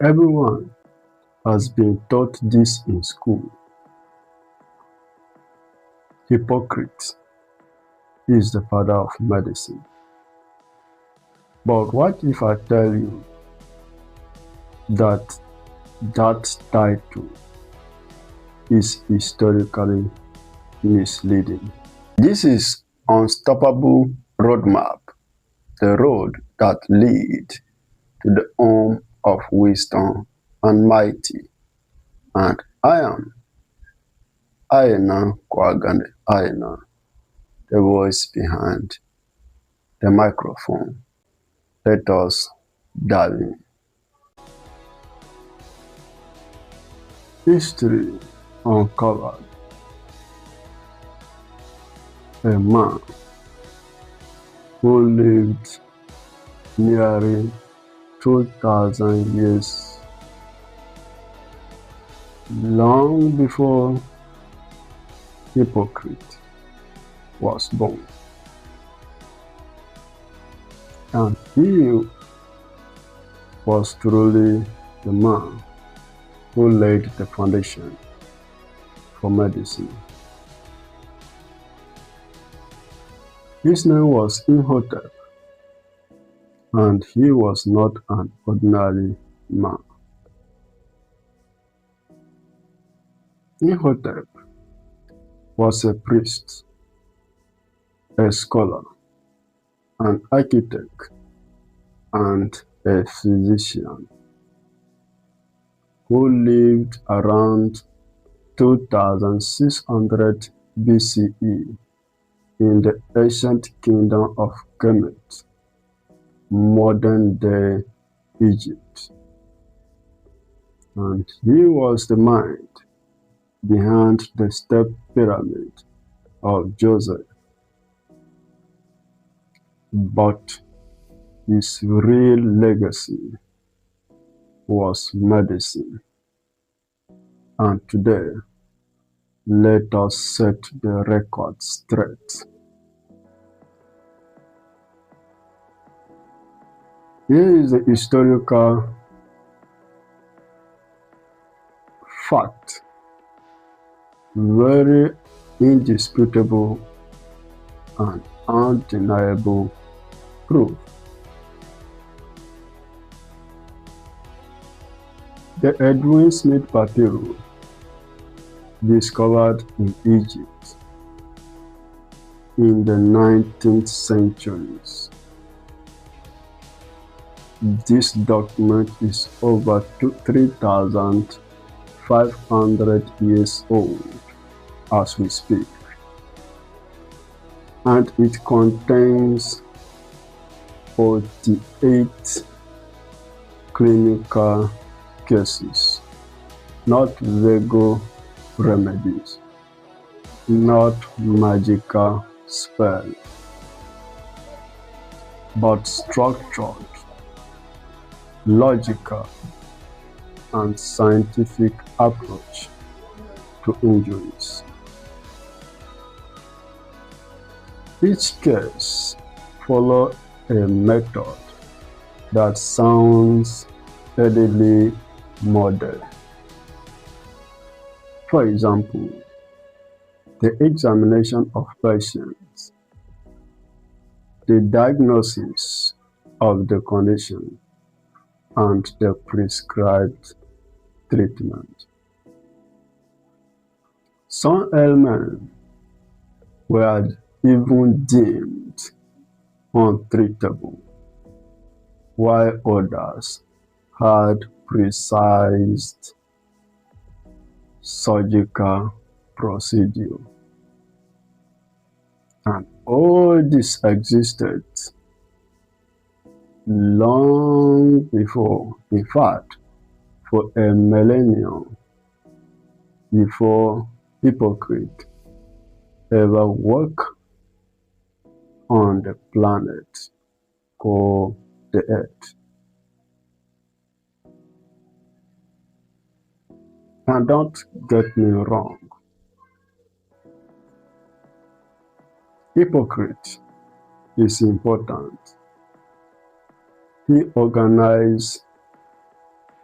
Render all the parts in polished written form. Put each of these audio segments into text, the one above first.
Everyone has been taught this in school. Hippocrates is the father of medicine. But what if I tell you that that title is historically misleading? This is Unstoppable Roadmap, the road that leads to the home of wisdom and mighty. And I am Aina Kwagane Aina, the voice behind the microphone. Let us dive in. History uncovered a man who lived nearly 2,000 years long before Hippocrates was born. And he was truly the man who laid the foundation for medicine. His name was Imhotep, and he was not an ordinary man. Imhotep was a priest, a scholar, an architect, and a physician who lived around 2600 BCE in the ancient kingdom of Kemet, modern-day Egypt. And he was the mind behind the step pyramid of Joseph. But his real legacy was medicine. And today, let us set the record straight. Here is the historical fact, very indisputable and undeniable proof. The Edwin Smith papyrus, discovered in Egypt in the 19th century. This document is over 3,500 years old as we speak, and it contains 48 clinical cases, not vague remedies, not magical spells, but structured, logical, and scientific approach to injuries. Each case follows a method that sounds readily modeled. For example, the examination of patients, the diagnosis of the condition, and the prescribed treatment. Some ailments were even deemed untreatable, while others had precise surgical procedure. And all this existed long before, in fact, for a millennium before Hippocrates ever walked on the planet called the Earth. And don't get me wrong, Hippocrates is important. He organized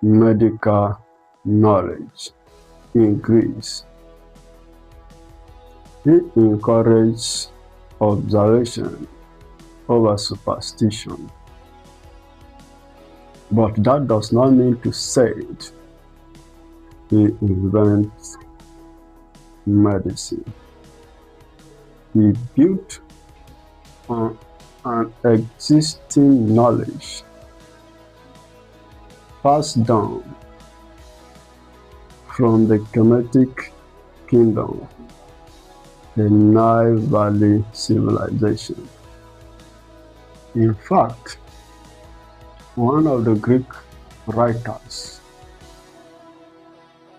medical knowledge in Greece. He encouraged observation over superstition. But that does not mean to say he invents medicine. He built on an existing knowledge passed down from the Kemetic kingdom, the Nile Valley civilization. In fact, one of the Greek writers,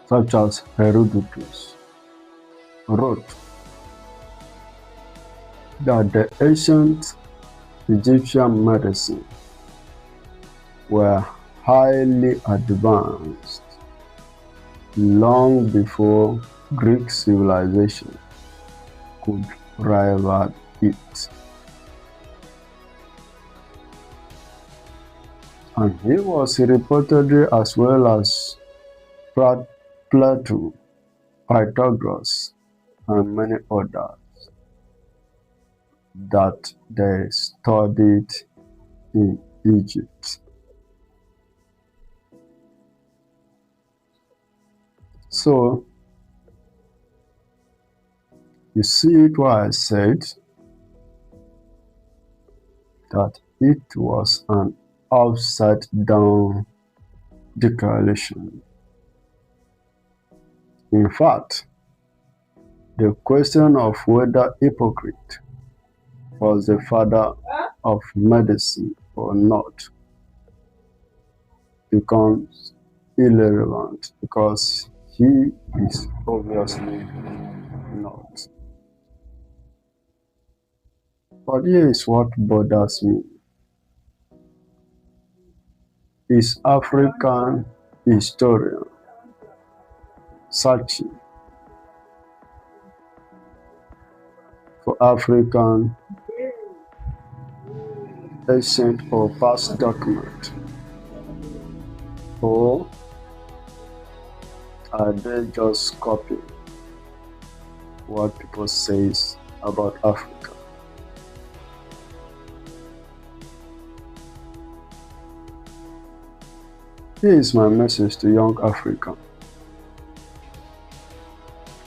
such as Herodotus, wrote that the ancient Egyptian medicine were highly advanced long before Greek civilization could rival it. And he was reportedly, as well as Plato, Pythagoras, and many others, that they studied in Egypt. So, you see it why I said that it was an upside down declaration. In fact, the question of whether Hippocrates was the father of medicine or not becomes irrelevant because he is obviously not. But here is what bothers me. Is African historian searching for African ancient or past document, or are they just copying what people say about Africa? Here is my message to young Africa.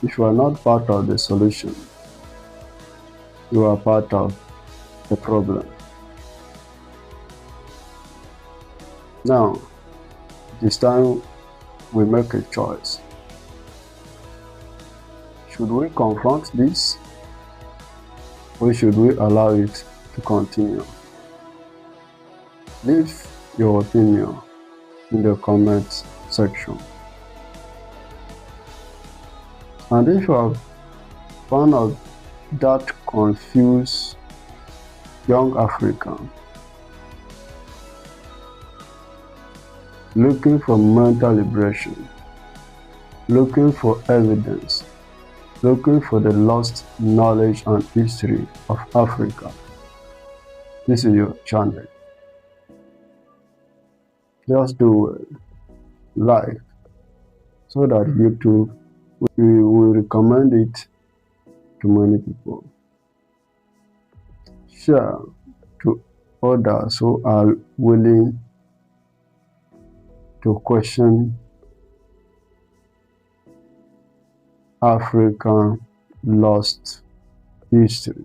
If you are not part of the solution, you are part of the problem. Now, this time we make a choice. Should we confront this, or should we allow it to continue? Leave your opinion in the comment section. And if you are one of that confused young African looking for mental liberation, looking for evidence, looking for the lost knowledge and history of Africa, this is your channel. Just do well, like, so that YouTube will recommend it to many people. Share to others who are willing to question African lost history.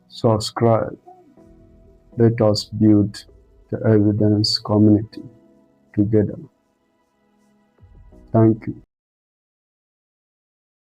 Subscribe. Let us build the evidence community together. Thank you.